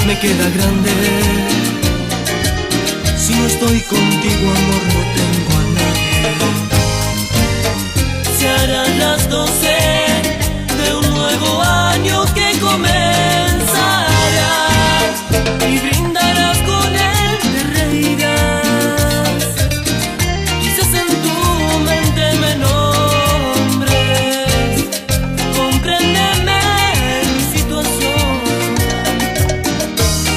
me queda grande. Si no estoy contigo, amor, no tengo a nadie. Se harán las 12 de un nuevo año que comenzará, y brindarás con él, te reirás. Quizás en tu mente me nombres, compréndeme mi situación.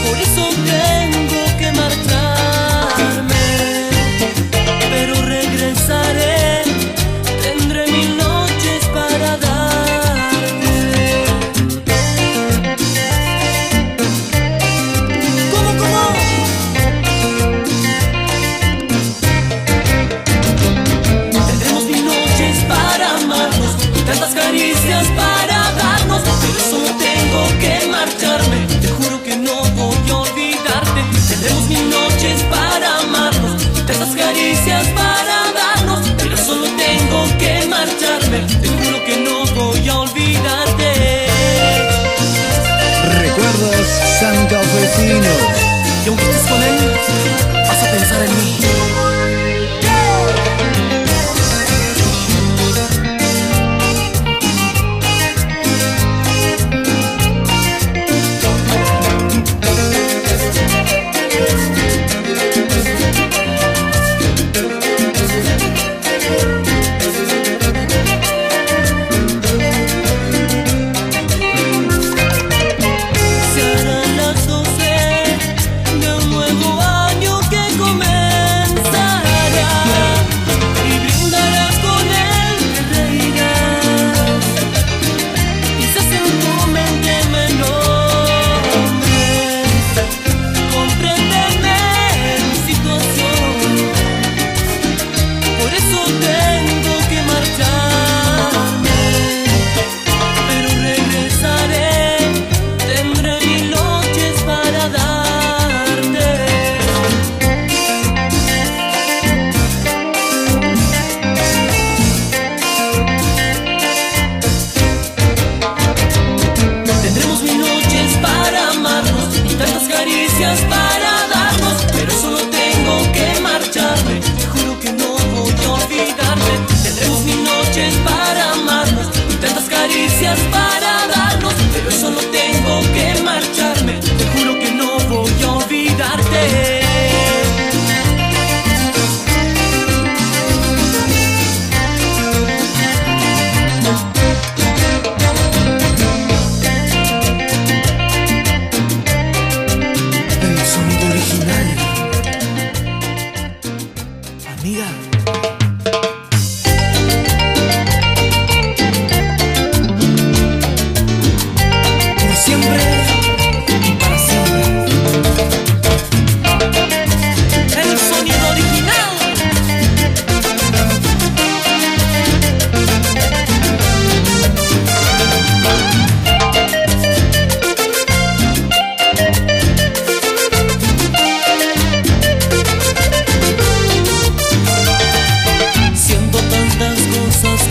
Por eso tengo que marcharme, pero regresaré. Tendré 1000 noches para darte. ¿Cómo? Tendremos 1000 noches para amarnos, tantas caricias para darnos, pero solo tengo que marcharme. Te juro que no voy a olvidarte. Tendremos 1000 noches para amarnos, tantas caricias para darnos, pero solo tengo que marcharme. Te juro que no voy a olvidarte. Recuerdos santafesinos. Y aunque estés con él, vas a pensar en mí. Para darnos, pero solo tengo que marcharme. Te juro que no voy a olvidarte. Tendremos 1000 noches para amarnos y tantas caricias para darnos, pero solo tengo que marcharme. Te juro que no voy a olvidarte. Amiga. Por siempre y para siempre. El sonido original.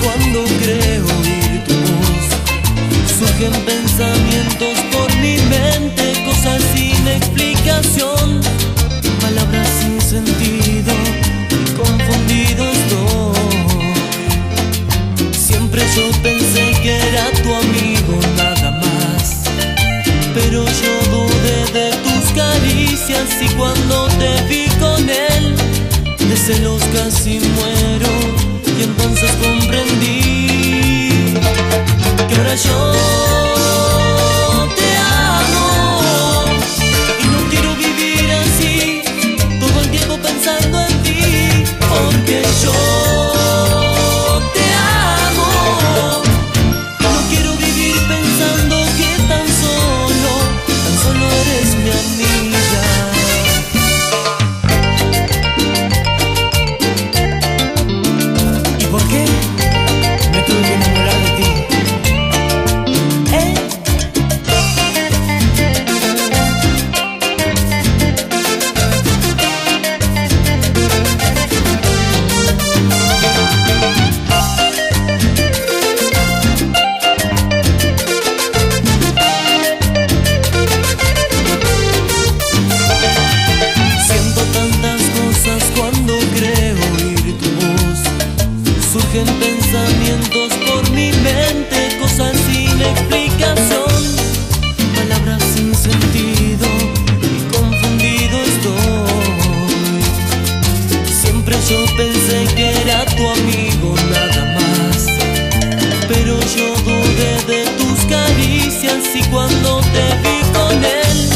Cuando creo oír tu voz, surgen pensamientos por mi mente, cosas sin explicación, palabras sin sentido, confundido estoy. Siempre yo pensé que era tu amigo, nada más, pero yo dudé de tus caricias, y cuando te vi con él, de celos casi muero. Y entonces comprendí que ahora yo te amo y no quiero vivir así, todo el tiempo pensando en ti, porque yo te amo y no quiero vivir pensando que tan solo eres mi amiga. ¿Por qué me tuve que enamorar de ti? caricias y cuando te vi con él,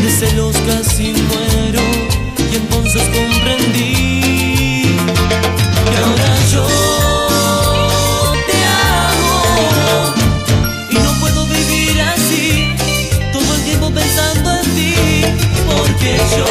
de celos casi muero y entonces comprendí. Y ahora yo te amo y no puedo vivir así, todo el tiempo pensando en ti, porque yo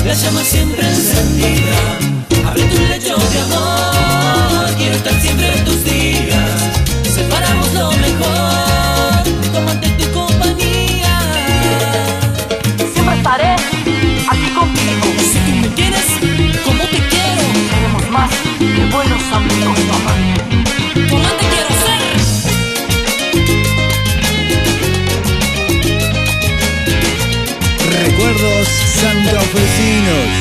la llama siempre encendida. Abre tu lecho de amor, quiero estar siempre en tus días. Separamos lo mejor, tómate tu compañía. Siempre estaré aquí contigo. Si tú me quieres, como te quiero, seremos más que buenos amigos, mamá. ¿Cómo te quiero ser? Recuerdos santafesinos.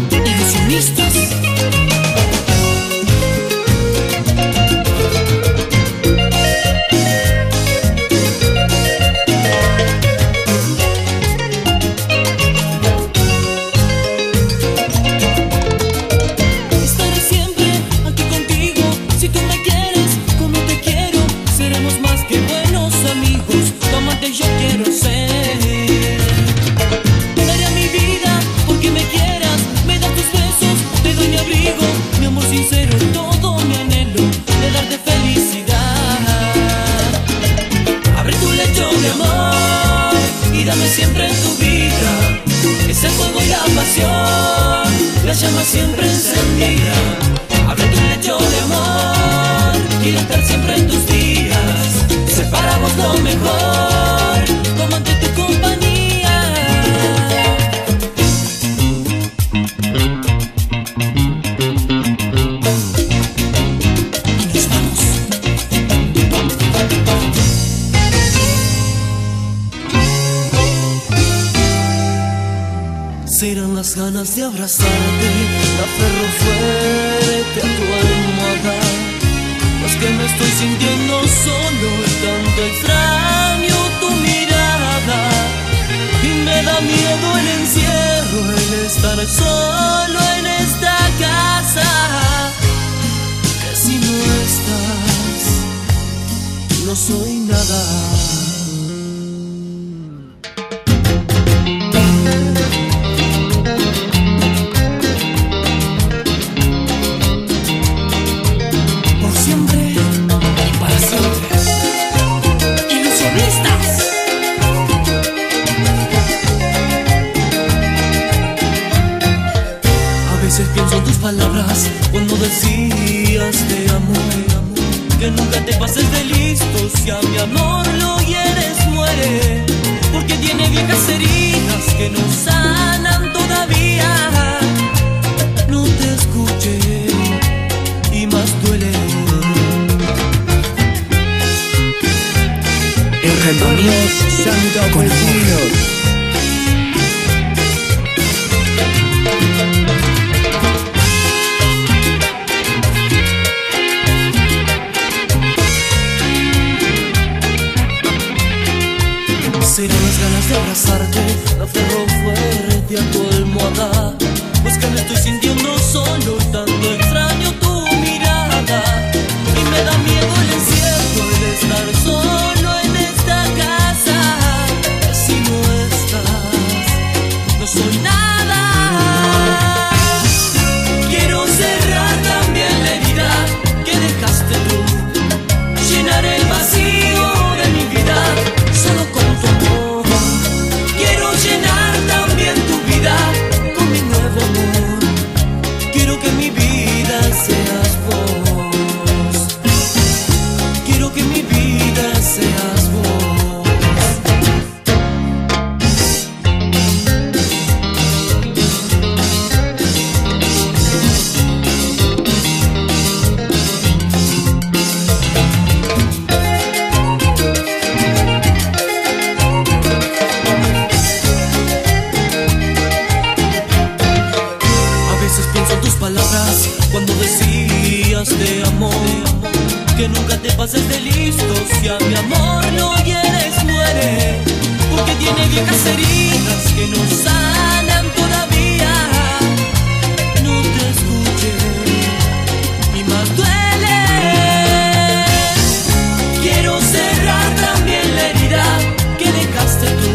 Ilusionistas. Estaré siempre aquí contigo. Si tú me quieres, como te quiero, seremos más que buenos amigos. Tómate, yo quiero ser. Daría mi vida porque me quieras. Me das tus besos, te doy mi abrigo. Mi amor sincero, todo mi anhelo de darte felicidad. Abre tu lecho de amor y dame siempre en tu vida ese fuego y la pasión, la llama siempre encendida. Abre tu lecho de amor, quiero estar siempre en tus días. Separamos lo mejor, tómate tu compañía. Y nos vamos. Serán las ganas de abrazarte, me aferro fuerte a tu almohada. Pues que me estoy sintiendo solo y tanto extraño tu mirada. Y me da miedo el encierro, el estar solo en esta casa. Que si no estás, no soy nada. pienso en tus palabras cuando decías te amo, que nunca te pases de listo. Si a mi amor lo hieres, muere, porque tiene viejas heridas que no sanan todavía. No te escuché y más duele. Recuerdos santafesinos. Serán las ganas de abrazarte, la aferro fuerte a tu almohada, pues que me estoy sintiendo solo, tanto extraño tu mirada. Y me da miedo el encierro, el estar solo en esta casa. Si no estás, no soy nada. Quiero cerrar también la herida que dejaste tú, llenar el vacío de mi vida solo con tu amor. Quiero llenar también tu vida con mi nuevo amor. Quiero que mi vida seas vos. Quiero que mi vida seas vos. Palabras cuando decías te amo, que nunca te pases de listo. Si a mi amor lo hieres, muere, porque tiene viejas heridas que no sanan todavía. No te escuché y más duele. Quiero cerrar también la herida que dejaste tú,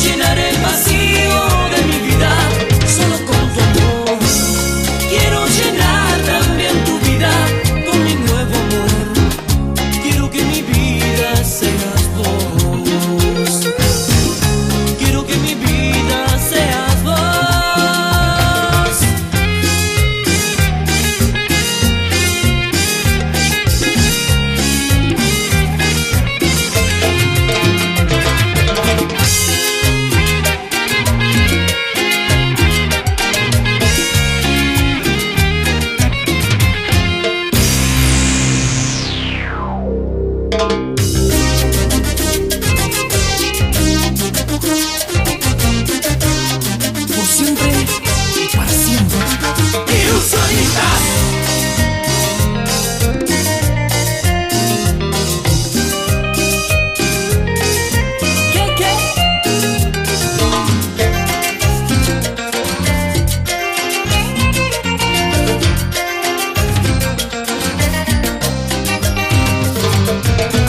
llenar el vacío de mi vida solo con tu amor. Quiero llenar también tu vida con mi nuevo amor. Quiero que mi vida seas vos. Quiero que mi vida seas vos. Por siempre y para siempre. Ilusionistas. ¿Qué?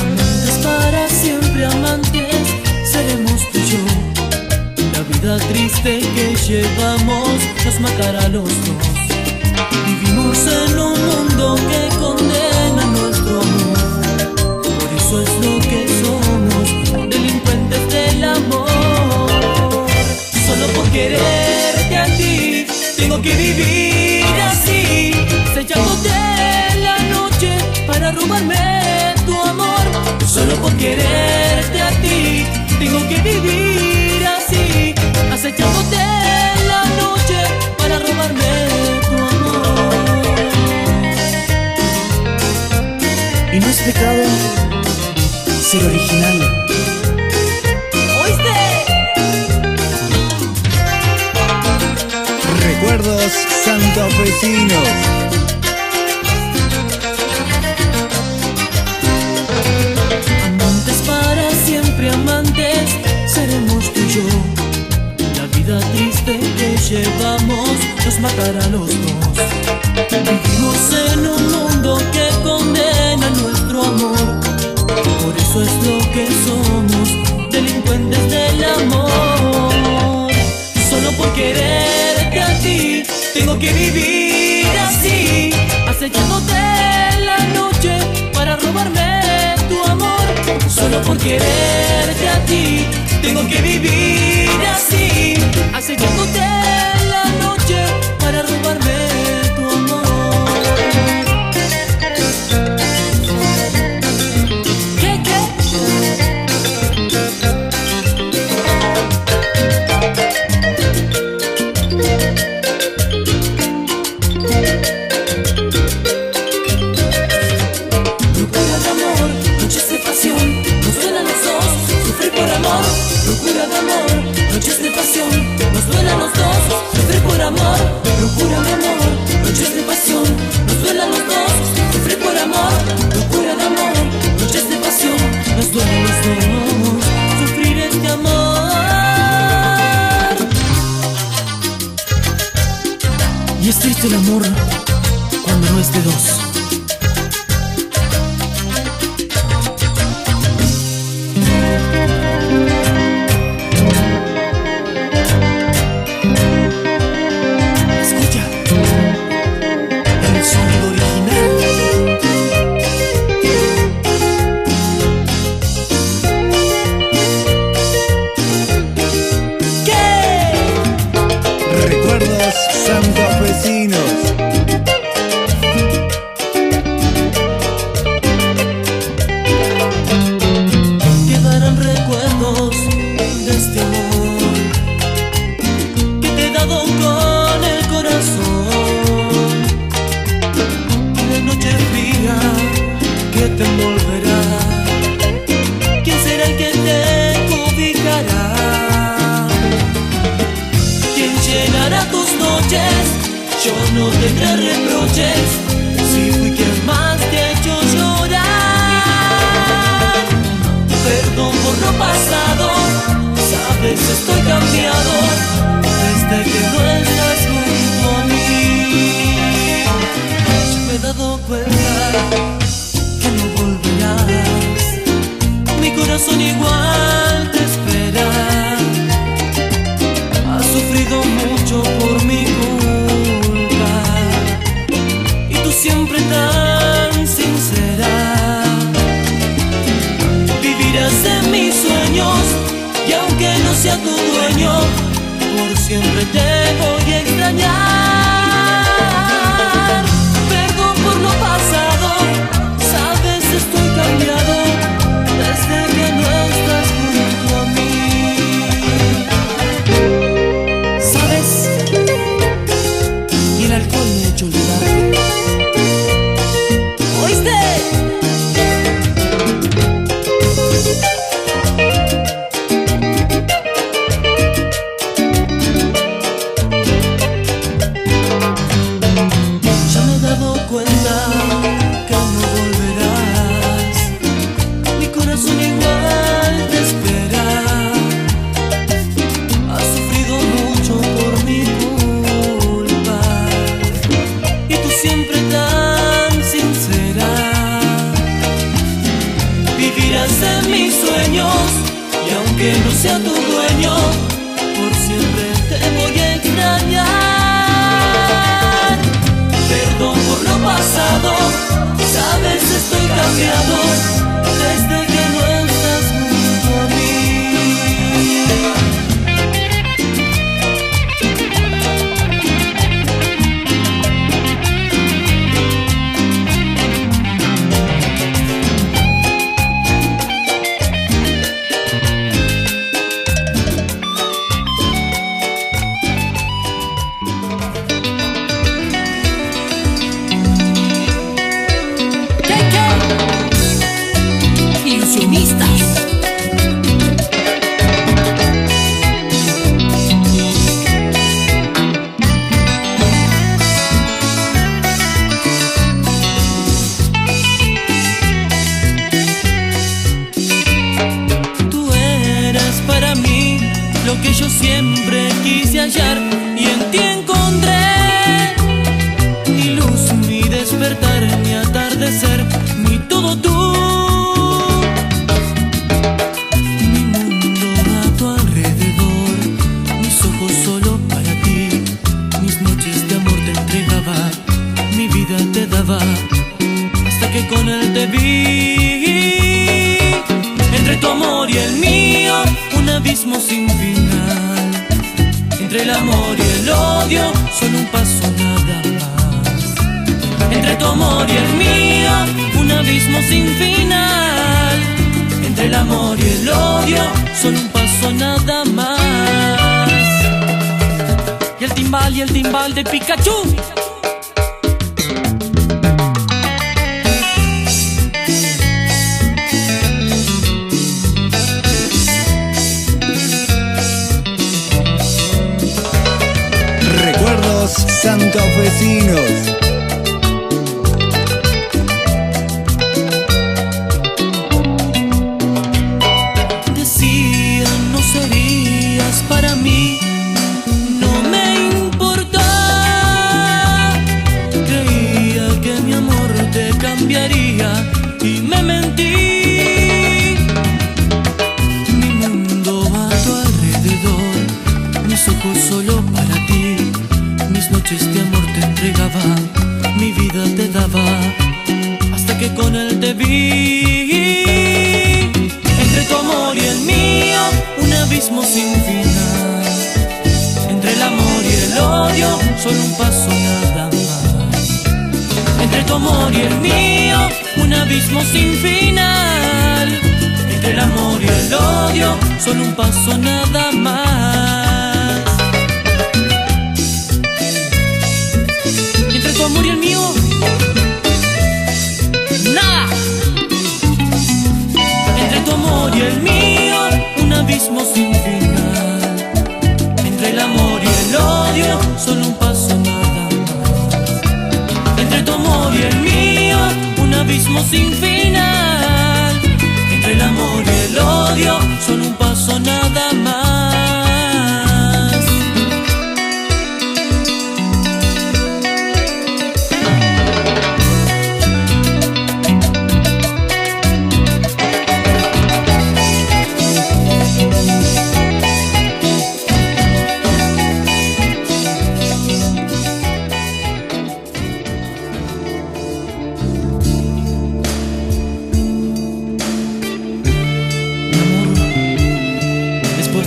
Amantes para siempre, amantes seremos tú y yo. La vida triste que llevamos nos matará a los dos. Vivimos en un mundo que condena nuestro amor. Por eso es lo que somos, delincuentes del amor. Solo por quererte a ti tengo que vivir así, sellándote la noche para robarme tu amor. Solo por quererte a ti tengo que vivir así, acechándote la noche para robarme tu amor. Y no es pecado ser original. ¿Oíste? Recuerdos santafesinos. Amantes para siempre, amantes seremos tú y yo. La vida triste que llevamos nos matará a los dos. Vivimos en un mundo que condena nuestro amor. Por eso es lo que somos, delincuentes del amor. Solo por quererte a ti tengo que vivir así, acechándote la noche para robarme tu amor. Solo por quererte a ti tengo que vivir así, acechándote la noche para para robarme tu amor. ¿Qué? Locura de amor, noches de pasión, nos duelen los dos, sufrir por amor. Locura de amor, noches de pasión, nos duelen los dos, sufrir por amor. Locura de amor, noches de pasión, nos duelen los dos, sufrir por amor. Locura de amor, noches de pasión, nos duelen los dos, sufrir este amor. Y es triste el amor cuando no es de dos. Escucha el sonido original. ¿Qué? Recuerdos santafesinos. Quedarán recuerdos de este amor que te he dado con el corazón. La noche fría que te envolverá, ¿quién será el que te cobijará? ¿Quién llenará tus noches? Yo no tendré reproches si fui quien más te ha hecho llorar. Perdón por lo pasado, sabes estoy cambiado desde que no estás junto a mí. Yo me he dado cuenta que no volverás, mi corazón igual te espera. Has sufrido mucho por mi culpa y tú siempre tan sincera. Vivirás en mis sueños y aunque no sea tu dueño, por siempre te voy a extrañar. Perdón por lo pasado, sabes estoy cambiado desde que no estás junto a mí. ¿Sabes? Y el alcohol me ha hecho olvidarte. ¿Oíste? Ya me he dado cuenta que no volverás, mi corazón igual te espera. Has sufrido mucho por mi culpa y tú siempre tan sincera. Vivirás en mis sueños y aunque no sea tu dueño, por siempre te voy a extrañar. Perdón por lo pasado, sabes estoy cambiado desde que no estás junto a mí. Ilusionistas. Tú eras para mí lo que yo siempre quise hallar y en ti encontré mi luz, mi despertar, mi atardecer, mi todo tú. Mi mundo a tu alrededor, mis ojos solo para ti, mis noches de amor te entregaba, mi vida te daba, hasta que con él te vi. Entre tu amor y el mío, un abismo sin final. Entre el amor y el odio odio, solo un paso nada más. Entre tu amor y el mío, un abismo sin final. Entre el amor y el odio, solo un paso nada más. Y el timbal de Pikachu. Recuerdos santafesinos. Decían no serías para mí, no me importa. Creía que mi amor te cambiaría y me mentí. Mi mundo a tu alrededor, mis ojos solo para ti. Mis noches de amor te entregaba, mi vida te daba, hasta que con él te vi. Entre tu amor y el mío, un abismo sin final. Entre el amor y el odio, solo un paso nada más. Entre tu amor y el mío, un abismo sin final. Entre el amor y el odio, solo un paso nada más. Entre tu amor y el mío, nada. Entre tu amor y el mío, un abismo sin final. Entre el amor y el odio, solo un paso nada más. Entre tu amor y el mío, un abismo sin final. Entre el amor y el odio, solo un paso nada más.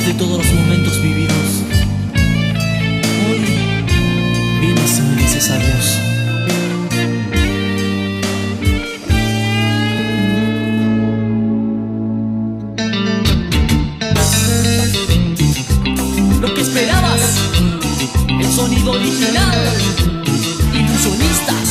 De todos los momentos vividos, hoy vienes y me dices adiós. Lo que esperabas, el sonido original, Ilusionistas.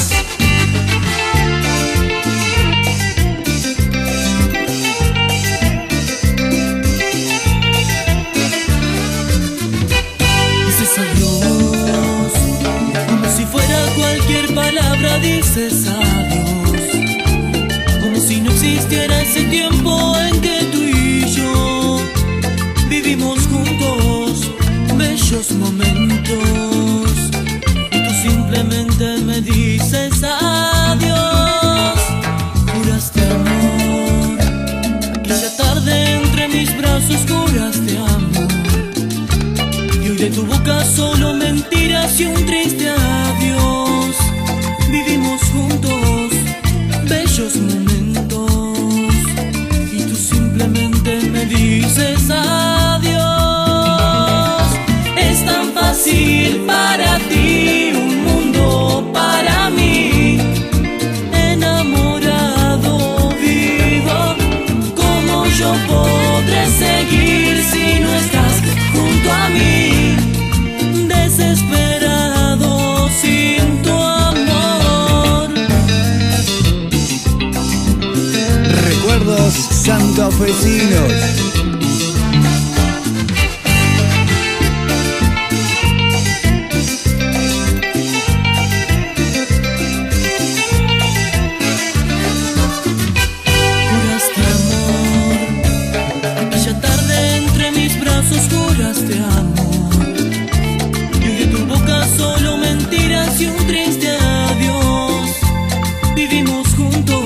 Dices adiós, como si no existiera ese tiempo en que tú y yo vivimos juntos bellos momentos, y tú simplemente me dices adiós. Juraste amor, aquella tarde entre mis brazos juraste amor, y hoy de tu boca solo mentiras y un triste adiós. Vivimos juntos bellos momentos, y tú simplemente me dices adiós. Es tan fácil para ti, un mundo para mí. Enamorado vivo, ¿cómo yo podré seguir si no estás junto a mí? Desesperado sin tu amor. Recuerdos santafesinos. Juraste amor, y hoy de tu boca solo mentiras y un triste adiós. Vivimos juntos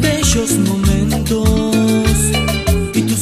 bellos momentos, y tú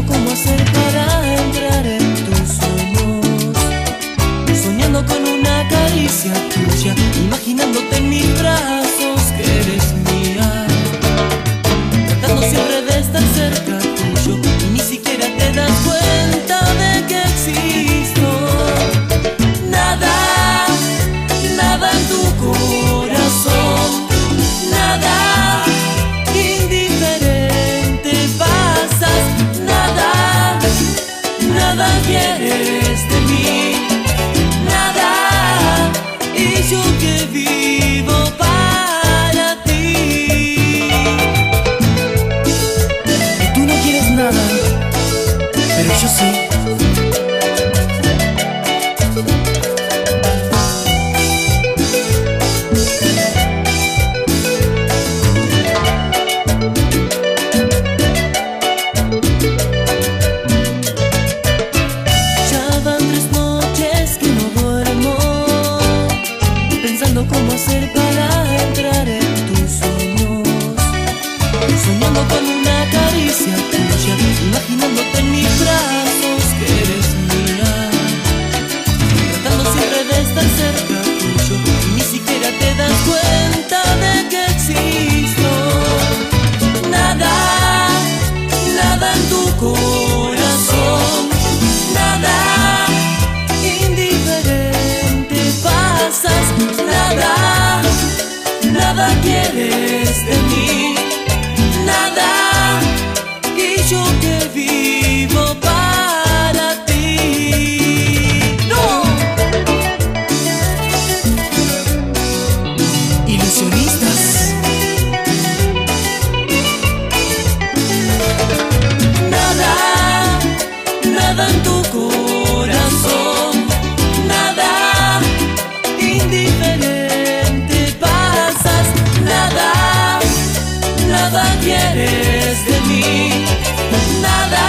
Pensando cómo hacer para entrar en tus sueños, soñando con una caricia tuya, imaginándote en mis brazos que eres mía, tratando siempre de estar cerca tuyo y ni siquiera te das cuenta de que existo. Nada, nada en tu corazón, nada, indiferente pasas, nada, nada quieres de mí, nada, y yo que vivo para ti. Y tú no quieres nada, pero yo sí. Cómo hacer para entrar en tus sueños, soñando con una caricia tuya, imaginándote en mis brazos que eres mía, tratando siempre de estar cerca tuyo y ni siquiera te das cuenta de que existo. Nada, nada en tu corazón, nada, indiferente pasas, nada, nada quieres de mí, nada, y yo que vivo para ti. ¡No! Ilusionistas. Nada, nada en tu corazón, nada, indiferente pasas, nada, nada quieres de mí, nada,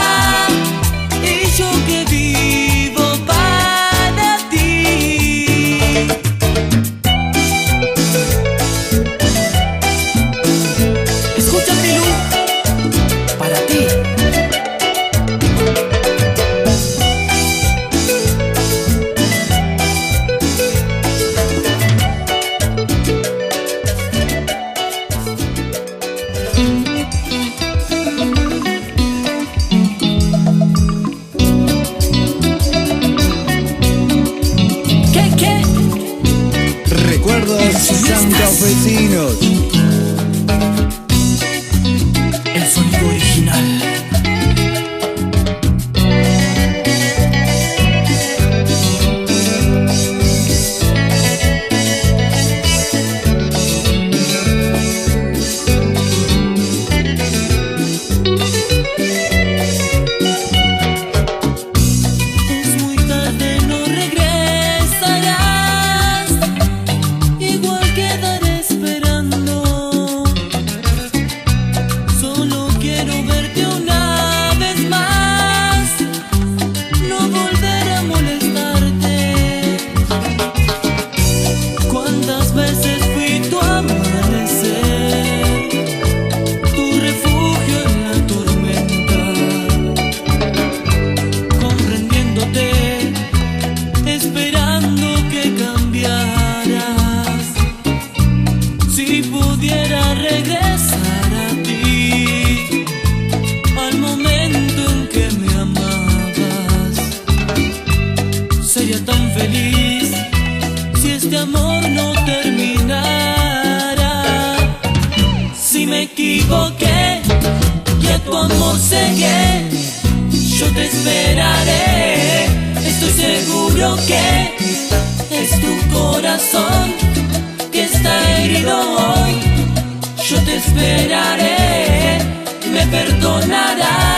y yo que vivo para ti. Escucha, Pilú, para ti. Recuerdos santafesinos. El sonido original. Es muy tarde, no regresarás, igual quedaré esperando. Solo quiero verte una vez más, no volver a molestarte. Cuántas veces fui tu amanecer, tu refugio en la tormenta, comprendiéndote, esperando que cambiaras. Si pudiera regresar a ti, al momento en que me amabas, sería tan feliz si este amor no terminara. Si me equivoqué y a tu amor cegué, yo te esperaré. Estoy seguro que es tu corazón que está herido hoy. Yo te esperaré, me perdonarás.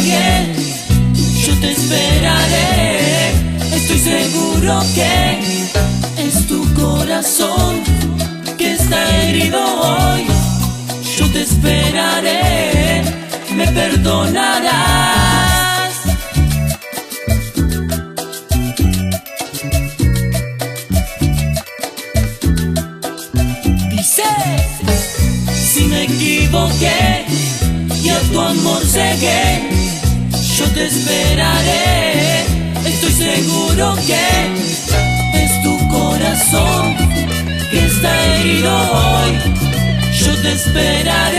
bien, yo te esperaré. Estoy seguro que es tu corazón que está herido hoy. Yo te esperaré, me perdonarás. Dice, si me equivoqué y a tu amor cegué, yo te esperaré. Estoy seguro que es tu corazón que está herido hoy. Yo te esperaré.